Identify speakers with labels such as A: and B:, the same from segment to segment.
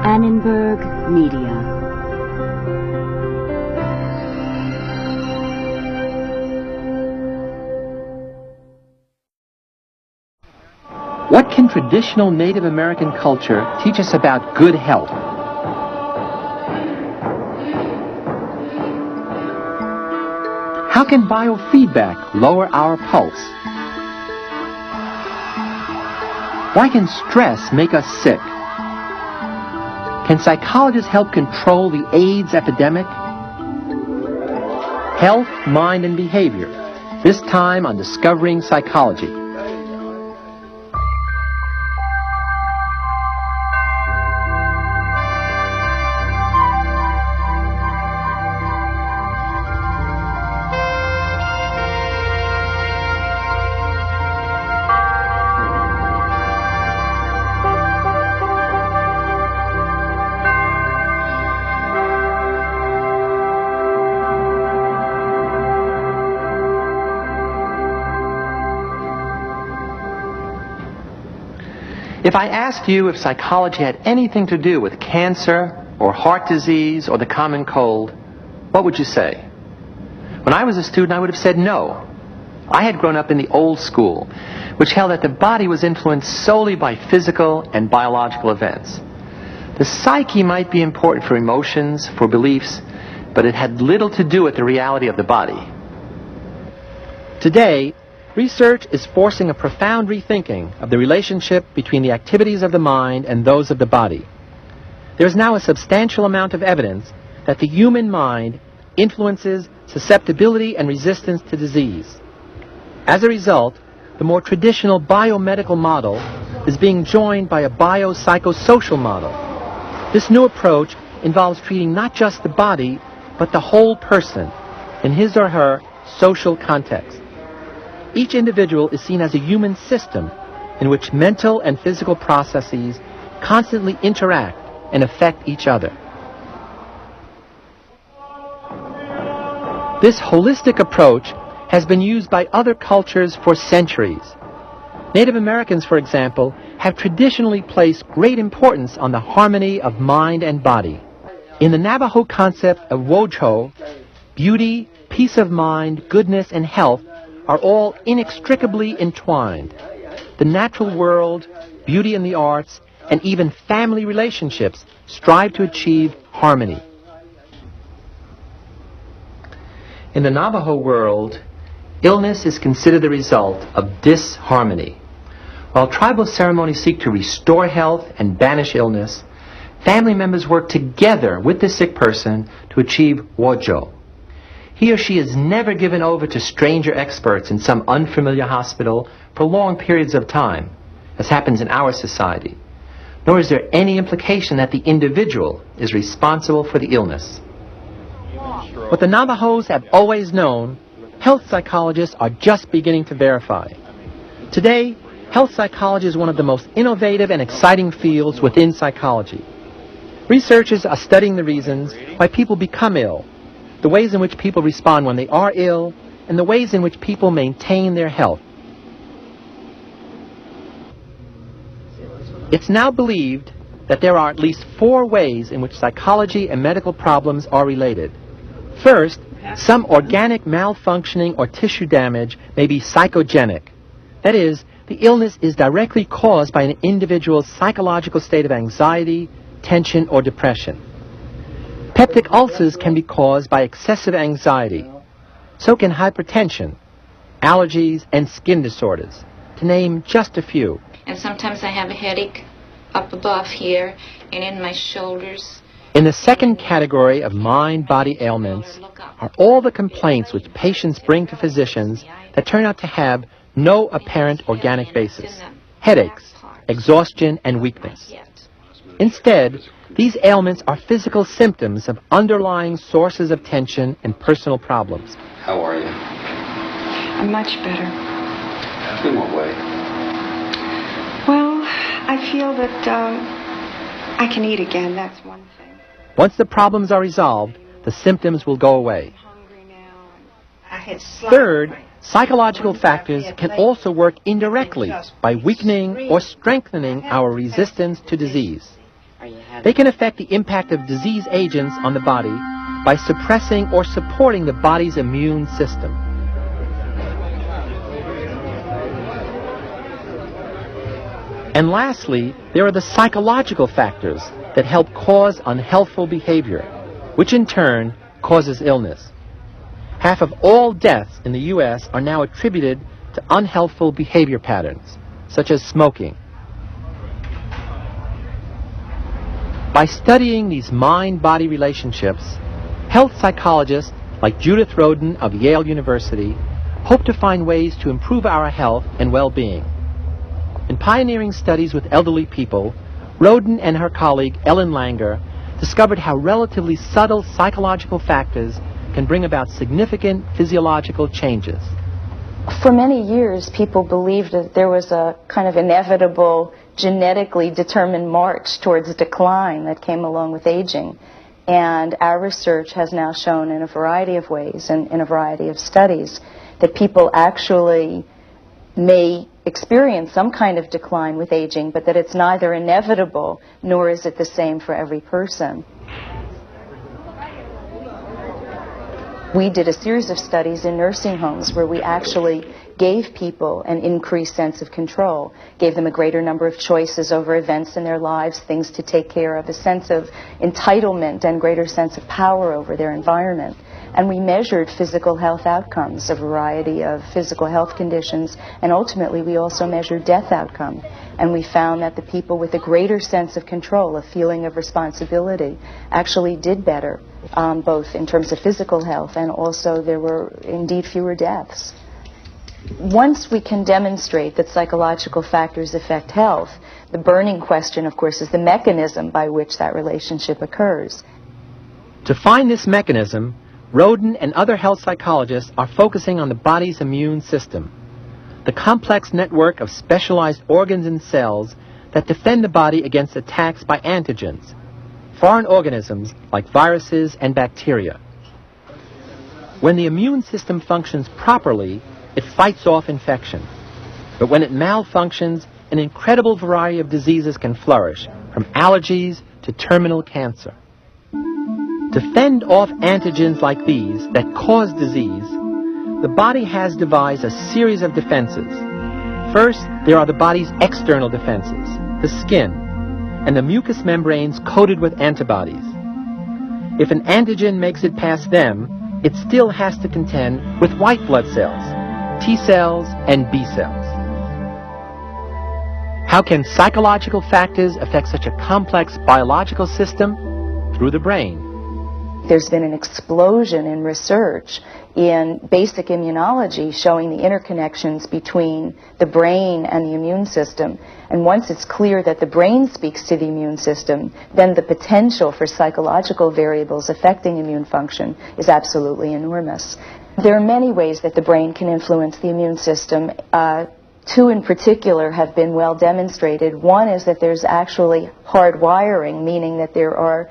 A: Annenberg Media.
B: What can traditional Native American culture teach us about good health? How can biofeedback lower our pulse? Why can stress make us sick? Can psychologists help control the AIDS epidemic? Health, Mind, and Behavior. This time on Discovering Psychology. If I asked you if psychology had anything to do with cancer or heart disease or the common cold, what would you say? When I was a student, I would have said no. I had grown up in the old school, which held that the body was influenced solely by physical and biological events. The psyche might be important for emotions, for beliefs, but it had little to do with the reality of the body. Today, research is forcing a profound rethinking of the relationship between the activities of the mind and those of the body. There is now a substantial amount of evidence that the human mind influences susceptibility and resistance to disease. As a result, the more traditional biomedical model is being joined by a biopsychosocial model. This new approach involves treating not just the body, but the whole person in his or her social context. Each individual is seen as a human system in which mental and physical processes constantly interact and affect each other. This holistic approach has been used by other cultures for centuries. Native Americans, for example, have traditionally placed great importance on the harmony of mind and body. In the Navajo concept of wojo, beauty, peace of mind, goodness, and health are all inextricably entwined. The natural world, beauty in the arts, and even family relationships strive to achieve harmony. In the Navajo world, illness is considered the result of disharmony. While tribal ceremonies seek to restore health and banish illness, family members work together with the sick person to achieve wojo. He or she is never given over to stranger experts in some unfamiliar hospital for long periods of time, as happens in our society, nor is there any implication that the individual is responsible for the illness. What the Navajos have always known, health psychologists are just beginning to verify. Today, health psychology is one of the most innovative and exciting fields within psychology. Researchers are studying the reasons why people become ill, the ways in which people respond when they are ill, and the ways in which people maintain their health. It's now believed that there are at least 4 ways in which psychology and medical problems are related. First, some organic malfunctioning or tissue damage may be psychogenic. That is, the illness is directly caused by an individual's psychological state of anxiety, tension, or depression. Peptic ulcers can be caused by excessive anxiety. So can hypertension, allergies, and skin disorders, to name just a few.
C: And sometimes I have a headache up above here and in my shoulders.
B: In the second category of mind-body ailments are all the complaints which patients bring to physicians that turn out to have no apparent organic basis: headaches, exhaustion, and weakness. Instead, these ailments are physical symptoms of underlying sources of tension and personal problems.
D: How are you?
E: I'm much better.
D: In what way?
E: Well, I feel that I can eat again. That's one thing.
B: Once the problems are resolved, the symptoms will go away.
E: I had
B: Third, psychological factors can also work indirectly by weakening or strengthening our resistance to disease. They can affect the impact of disease agents on the body by suppressing or supporting the body's immune system. And lastly, there are the psychological factors that help cause unhealthful behavior, which in turn causes illness. Half of all deaths in the U.S. are now attributed to unhealthful behavior patterns, such as smoking. By studying these mind-body relationships, health psychologists like Judith Rodin of Yale University hope to find ways to improve our health and well-being. In pioneering studies with elderly people, Rodin and her colleague Ellen Langer discovered how relatively subtle psychological factors can bring about significant physiological changes.
F: For many years, people believed that there was a kind of inevitable, genetically determined march towards decline that came along with aging. And our research has now shown in a variety of ways and in a variety of studies that people actually may experience some kind of decline with aging, but that it's neither inevitable nor is it the same for every person. We did a series of studies in nursing homes where we actually gave people an increased sense of control, gave them a greater number of choices over events in their lives, things to take care of, a sense of entitlement and greater sense of power over their environment. And we measured physical health outcomes, a variety of physical health conditions, and ultimately we also measured death outcome. And we found that the people with a greater sense of control, a feeling of responsibility, actually did better, both in terms of physical health and also there were indeed fewer deaths. Once we can demonstrate that psychological factors affect health, the burning question, of course, is the mechanism by which that relationship occurs.
B: To find this mechanism, Rodin and other health psychologists are focusing on the body's immune system, the complex network of specialized organs and cells that defend the body against attacks by antigens, foreign organisms like viruses and bacteria. When the immune system functions properly, it fights off infection. But when it malfunctions, an incredible variety of diseases can flourish, from allergies to terminal cancer. To fend off antigens like these that cause disease, the body has devised a series of defenses. First, there are the body's external defenses, the skin, and the mucous membranes coated with antibodies. If an antigen makes it past them, it still has to contend with white blood cells, T cells, and B cells. How can psychological factors affect such a complex biological system? Through the brain.
F: There's been an explosion in research in basic immunology showing the interconnections between the brain and the immune system. And once it's clear that the brain speaks to the immune system, then the potential for psychological variables affecting immune function is absolutely enormous. There are many ways that the brain can influence the immune system. Two in particular have been well demonstrated. One is that there's actually hardwiring, meaning that there are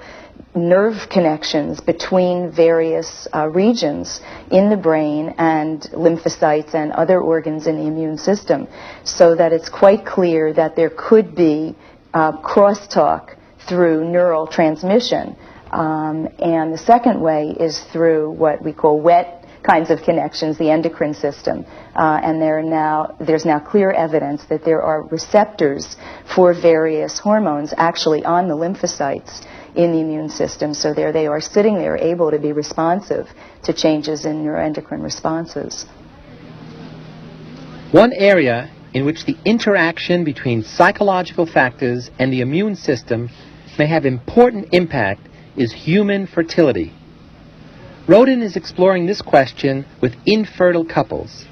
F: nerve connections between various regions in the brain and lymphocytes and other organs in the immune system, so that it's quite clear that there could be crosstalk through neural transmission. And the second way is through what we call wet kinds of connections, the endocrine system. And there's now clear evidence that there are receptors for various hormones actually on the lymphocytes in the immune system. So there they are sitting there able to be responsive to changes in neuroendocrine responses.
B: One area in which the interaction between psychological factors and the immune system may have important impact is human fertility. Rodin is exploring this question with infertile couples.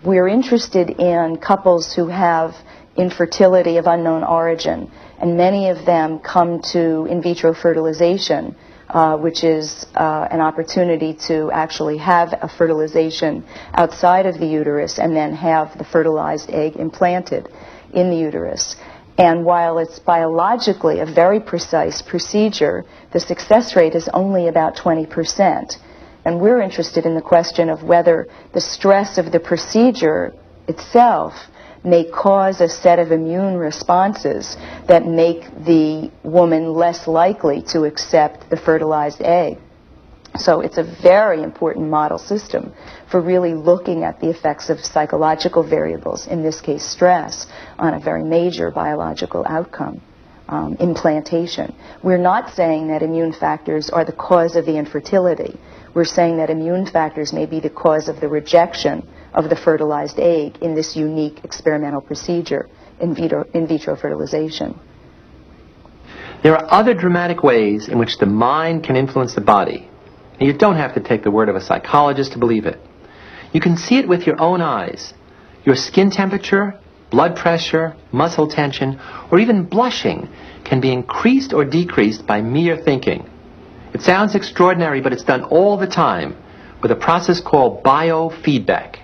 F: We're interested in couples who have infertility of unknown origin, and many of them come to in vitro fertilization, which is an opportunity to actually have a fertilization outside of the uterus and then have the fertilized egg implanted in the uterus. And while it's biologically a very precise procedure, the success rate is only about 20%. And we're interested in the question of whether the stress of the procedure itself may cause a set of immune responses that make the woman less likely to accept the fertilized egg. So it's a very important model system for really looking at the effects of psychological variables, in this case stress, on a very major biological outcome, implantation. We're not saying that immune factors are the cause of the infertility. We're saying that immune factors may be the cause of the rejection of the fertilized egg in this unique experimental procedure, in vitro fertilization.
B: There are other dramatic ways in which the mind can influence the body. And you don't have to take the word of a psychologist to believe it. You can see it with your own eyes. Your skin temperature, blood pressure, muscle tension, or even blushing can be increased or decreased by mere thinking. It sounds extraordinary, but it's done all the time with a process called biofeedback.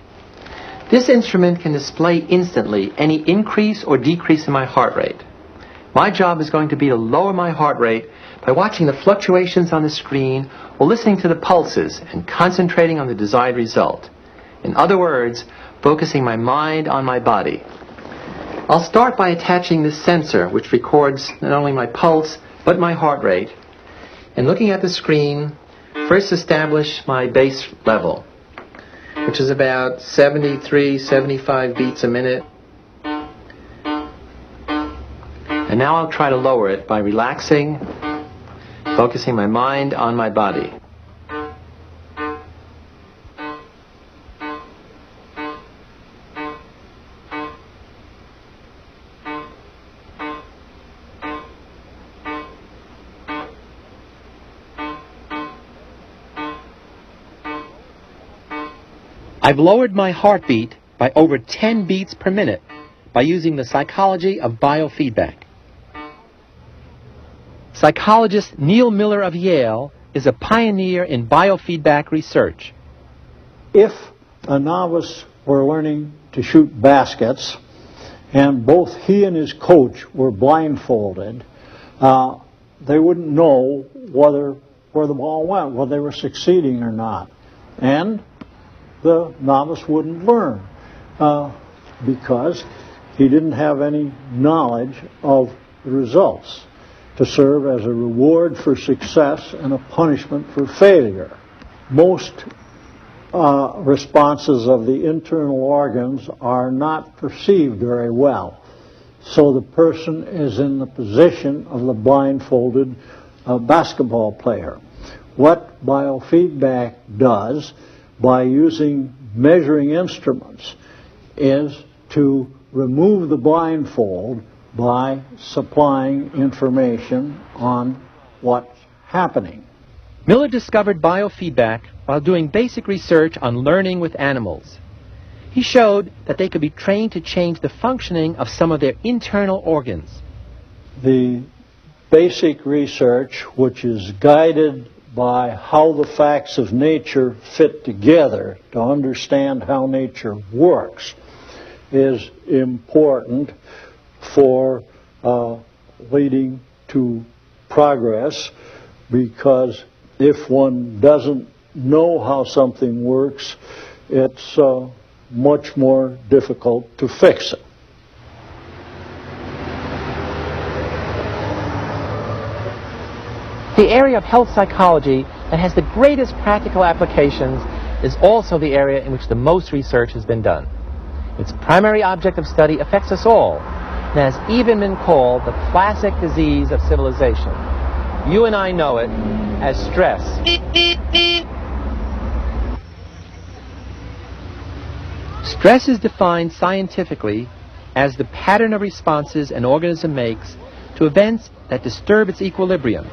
B: This instrument can display instantly any increase or decrease in my heart rate. My job is going to be to lower my heart rate by watching the fluctuations on the screen or listening to the pulses and concentrating on the desired result. In other words, focusing my mind on my body. I'll start by attaching this sensor, which records not only my pulse, but my heart rate. And looking at the screen, first establish my base level, which is about 73, 75 beats a minute. And now I'll try to lower it by relaxing, focusing my mind on my body. I've lowered my heartbeat by over 10 beats per minute by using the psychology of biofeedback. Psychologist Neil Miller of Yale is a pioneer in biofeedback research.
G: If a novice were learning to shoot baskets and both he and his coach were blindfolded, they wouldn't know where the ball went, whether they were succeeding or not. And the novice wouldn't learn because he didn't have any knowledge of the results to serve as a reward for success and a punishment for failure. Most responses of the internal organs are not perceived very well. So the person is in the position of the blindfolded basketball player. What biofeedback does by using measuring instruments is to remove the blindfold by supplying information on what's happening.
B: Miller discovered biofeedback while doing basic research on learning with animals. He showed that they could be trained to change the functioning of some of their internal organs.
G: The basic research, which is guided by how the facts of nature fit together to understand how nature works, is important for leading to progress, because if one doesn't know how something works, it's much more difficult to fix it.
B: The area of health psychology that has the greatest practical applications is also the area in which the most research has been done. Its primary object of study affects us all, and has even been called the classic disease of civilization. You and I know it as stress. Stress is defined scientifically as the pattern of responses an organism makes to events that disturb its equilibrium,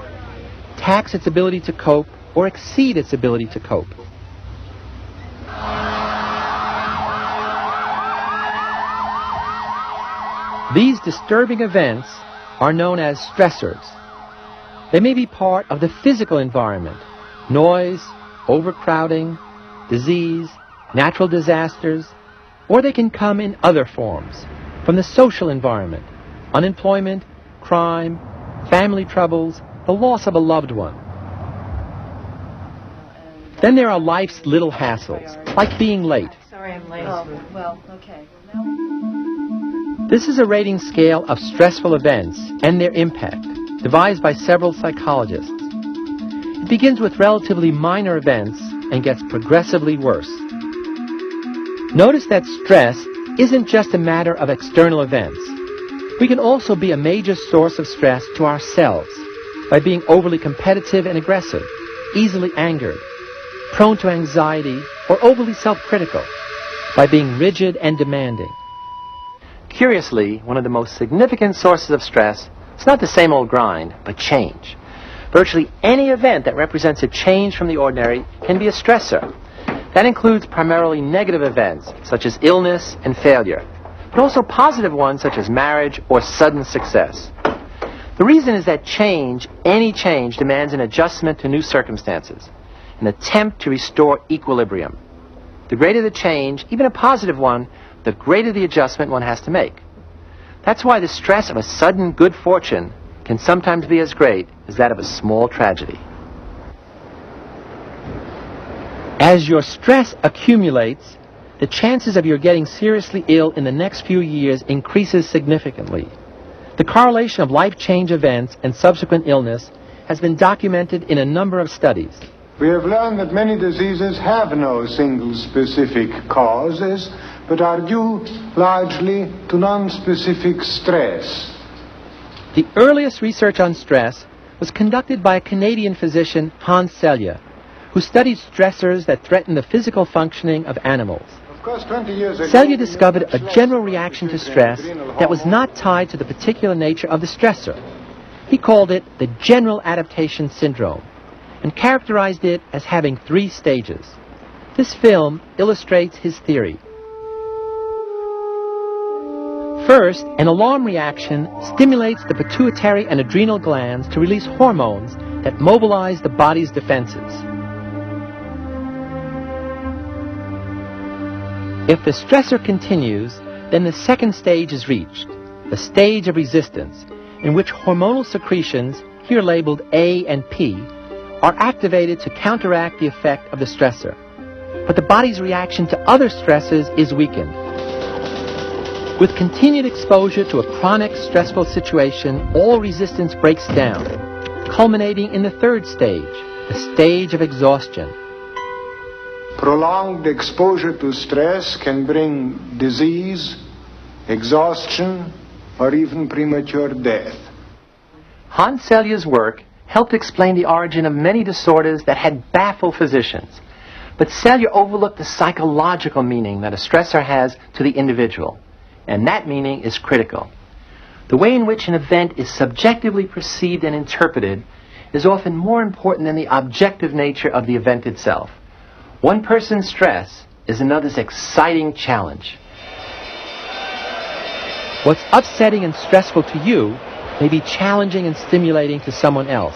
B: tax its ability to cope, or exceed its ability to cope. These disturbing events are known as stressors. They may be part of the physical environment, noise, overcrowding, disease, natural disasters, or they can come in other forms, from the social environment, unemployment, crime, family troubles, the loss of a loved one. Then there are life's little hassles, like being late.
H: Sorry I'm late.
F: Oh, well, okay. Well, now...
B: This is a rating scale of stressful events and their impact, devised by several psychologists. It begins with relatively minor events and gets progressively worse. Notice that stress isn't just a matter of external events. We can also be a major source of stress to ourselves by being overly competitive and aggressive, easily angered, prone to anxiety, or overly self-critical, by being rigid and demanding. Curiously, one of the most significant sources of stress is not the same old grind, but change. Virtually any event that represents a change from the ordinary can be a stressor. That includes primarily negative events, such as illness and failure, but also positive ones such as marriage or sudden success. The reason is that change, any change, demands an adjustment to new circumstances, an attempt to restore equilibrium. The greater the change, even a positive one, the greater the adjustment one has to make. That's why the stress of a sudden good fortune can sometimes be as great as that of a small tragedy. As your stress accumulates, the chances of your getting seriously ill in the next few years increases significantly. The correlation of life change events and subsequent illness has been documented in a number of studies.
H: We have learned that many diseases have no single specific causes, but are due largely to non-specific stress.
B: The earliest research on stress was conducted by a Canadian physician, Hans Selye, who studied stressors that threaten the physical functioning of animals.
H: Of course, 20 years ago,
B: Selye discovered a general reaction to stress that was not tied to the particular nature of the stressor. He called it the general adaptation syndrome and characterized it as having 3 stages. This film illustrates his theory. First, an alarm reaction stimulates the pituitary and adrenal glands to release hormones that mobilize the body's defenses. If the stressor continues, then the second stage is reached, the stage of resistance, in which hormonal secretions, here labeled A and P, are activated to counteract the effect of the stressor. But the body's reaction to other stresses is weakened. With continued exposure to a chronic, stressful situation, all resistance breaks down, culminating in the third stage, the stage of exhaustion.
H: prolonged exposure to stress can bring disease, exhaustion, or even premature death.
B: Hans Selye's work helped explain the origin of many disorders that had baffled physicians. But Selye overlooked the psychological meaning that a stressor has to the individual, and that meaning is critical. The way in which an event is subjectively perceived and interpreted is often more important than the objective nature of the event itself. One person's stress is another's exciting challenge. What's upsetting and stressful to you may be challenging and stimulating to someone else.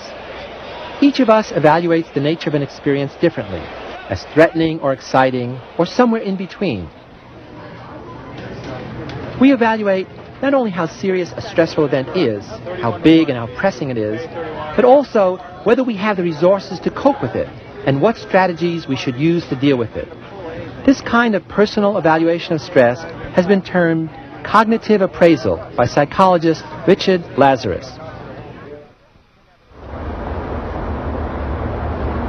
B: Each of us evaluates the nature of an experience differently, as threatening or exciting, or somewhere in between. We evaluate not only how serious a stressful event is, how big and how pressing it is, but also whether we have the resources to cope with it and what strategies we should use to deal with it. This kind of personal evaluation of stress has been termed cognitive appraisal by psychologist Richard Lazarus.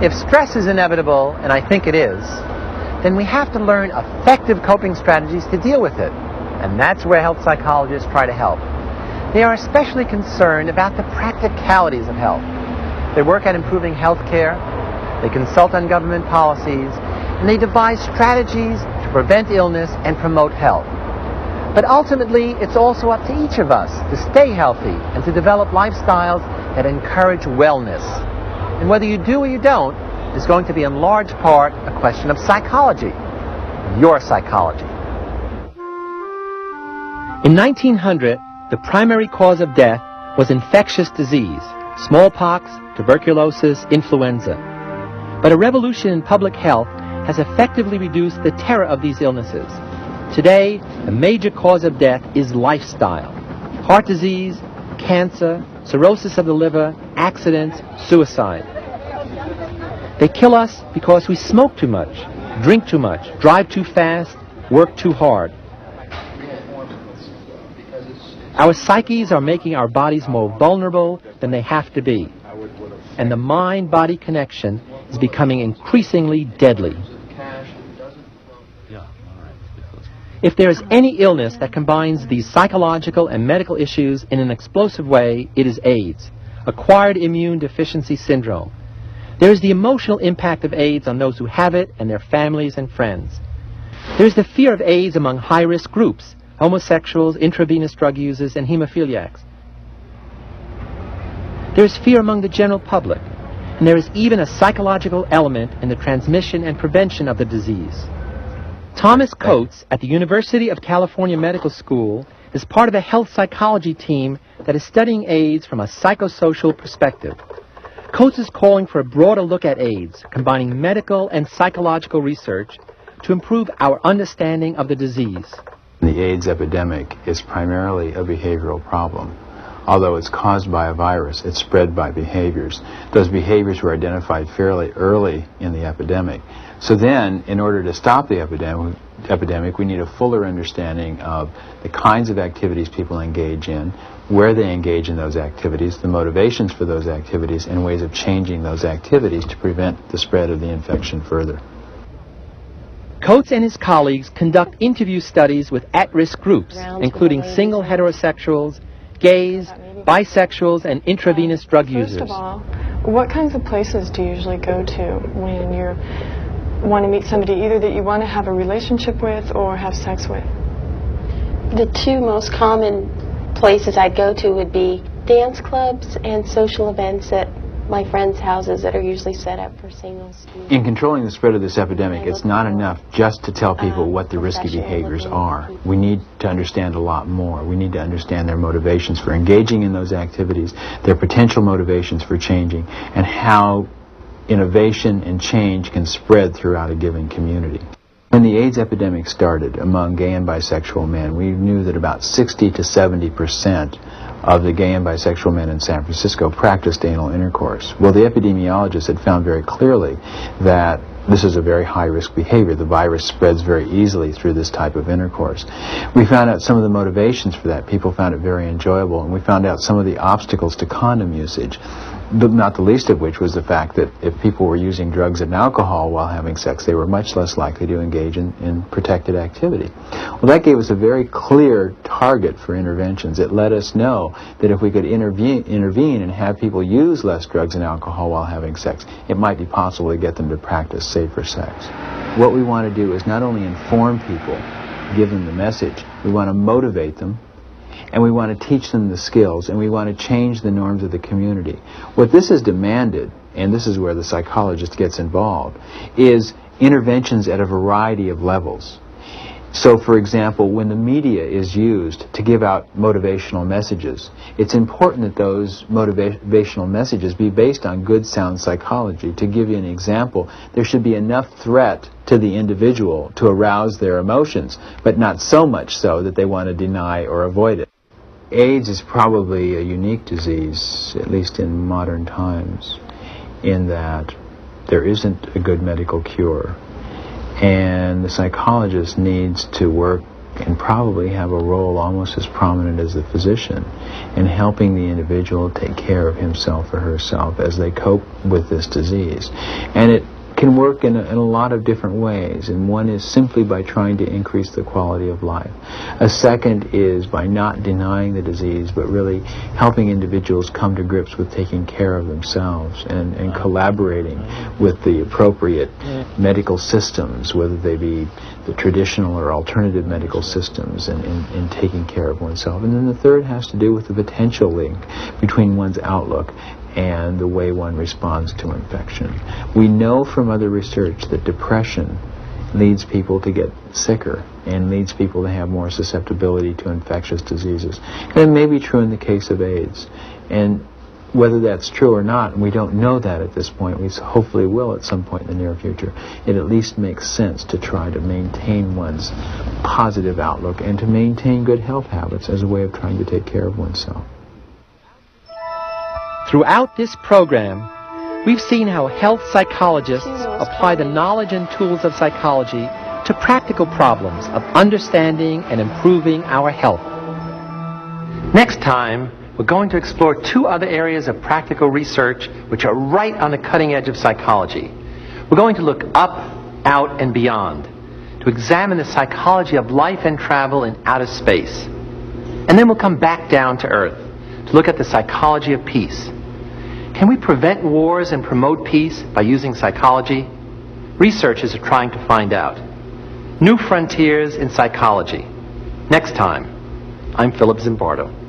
B: If stress is inevitable, and I think it is, then we have to learn effective coping strategies to deal with it. And that's where health psychologists try to help. They are especially concerned about the practicalities of health. They work at improving health care, they consult on government policies, and they devise strategies to prevent illness and promote health. But ultimately, it's also up to each of us to stay healthy and to develop lifestyles that encourage wellness. And whether you do or you don't is going to be in large part a question of psychology, your psychology. In 1900, the primary cause of death was infectious disease, smallpox, tuberculosis, influenza. But a revolution in public health has effectively reduced the terror of these illnesses. Today, the major cause of death is lifestyle. Heart disease, cancer, cirrhosis of the liver, accidents, suicide. They kill us because we smoke too much, drink too much, drive too fast, work too hard. Our psyches are making our bodies more vulnerable than they have to be, and the mind-body connection is becoming increasingly deadly. If there is any illness that combines these psychological and medical issues in an explosive way, it is AIDS, acquired immune deficiency syndrome. There is the emotional impact of AIDS on those who have it and their families and friends. There is the fear of AIDS among high-risk groups, homosexuals, intravenous drug users, and hemophiliacs. There is fear among the general public, and there is even a psychological element in the transmission and prevention of the disease. Thomas Coates at the University of California Medical School is part of a health psychology team that is studying AIDS from a psychosocial perspective. Coates is calling for a broader look at AIDS, combining medical and psychological research to improve our understanding of the disease.
I: The AIDS epidemic is primarily a behavioral problem. Although it's caused by a virus, it's spread by behaviors. Those behaviors were identified fairly early in the epidemic. So then, in order to stop the epidemic, we need a fuller understanding of the kinds of activities people engage in, where they engage in those activities, the motivations for those activities, and ways of changing those activities to prevent the spread of the infection further.
B: Coates and his colleagues conduct interview studies with at-risk groups, including single heterosexuals, gays, bisexuals, and intravenous drug users.
J: First of all, what kinds of places do you usually go to when you want to meet somebody either that you want to have a relationship with or have sex with?
K: The two most common places I'd go to would be dance clubs and social events at my friends' houses that are usually set up for singles.
I: In controlling the spread of this epidemic, it's not enough just to tell people what the risky behaviors are. We need to understand a lot more. We need to understand their motivations for engaging in those activities, their potential motivations for changing, and how innovation and change can spread throughout a given community. When the AIDS epidemic started among gay and bisexual men, we knew that about 60 to 70% of the gay and bisexual men in San Francisco practiced anal intercourse. Well, the epidemiologists had found very clearly that this is a very high-risk behavior. The virus spreads very easily through this type of intercourse. We found out some of the motivations for that. People found it very enjoyable, and we found out some of the obstacles to condom usage, but not the least of which was the fact that if people were using drugs and alcohol while having sex, they were much less likely to engage in protected activity. Well, that gave us a very clear target for interventions. It let us know that if we could intervene and have people use less drugs and alcohol while having sex, it might be possible to get them to practice safer sex. What we want to do is not only inform people, give them the message, we want to motivate them, and we want to teach them the skills, and we want to change the norms of the community. What this has demanded, and this is where the psychologist gets involved, is interventions at a variety of levels. So, for example, when the media is used to give out motivational messages, it's important that those motivational messages be based on good, sound psychology. To give you an example, there should be enough threat to the individual to arouse their emotions, but not so much so that they want to deny or avoid it. AIDS is probably a unique disease, at least in modern times, in that there isn't a good medical cure. And the psychologist needs to work and probably have a role almost as prominent as the physician in helping the individual take care of himself or herself as they cope with this disease. And it can work in a lot of different ways, and one is simply by trying to increase the quality of life. A second is by not denying the disease, but really helping individuals come to grips with taking care of themselves and collaborating with the appropriate medical systems, whether they be the traditional or alternative medical systems, in taking care of oneself. And then the third has to do with the potential link between one's outlook and the way one responds to infection. We know from other research that depression leads people to get sicker and leads people to have more susceptibility to infectious diseases. And it may be true in the case of AIDS. And whether that's true or not, and we don't know that at this point, we hopefully will at some point in the near future, it at least makes sense to try to maintain one's positive outlook and to maintain good health habits as a way of trying to take care of oneself.
B: Throughout this program, we've seen how health psychologists apply the knowledge and tools of psychology to practical problems of understanding and improving our health. Next time, we're going to explore two other areas of practical research which are right on the cutting edge of psychology. We're going to look up, out, and beyond, to examine the psychology of life and travel in outer space. And then we'll come back down to Earth to look at the psychology of peace. Can we prevent wars and promote peace by using psychology? Researchers are trying to find out. New frontiers in psychology. Next time, I'm Philip Zimbardo.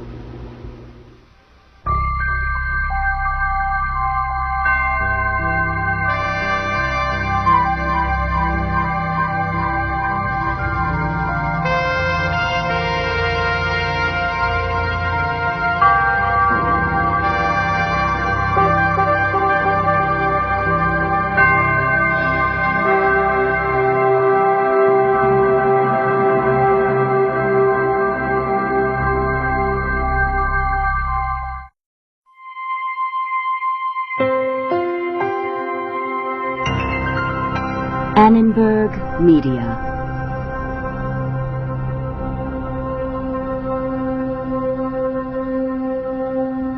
A: Annenberg Media.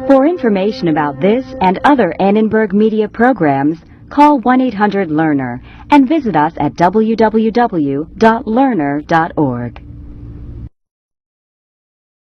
A: For information about this and other Annenberg Media programs, call 1-800-LEARNER and visit us at www.learner.org.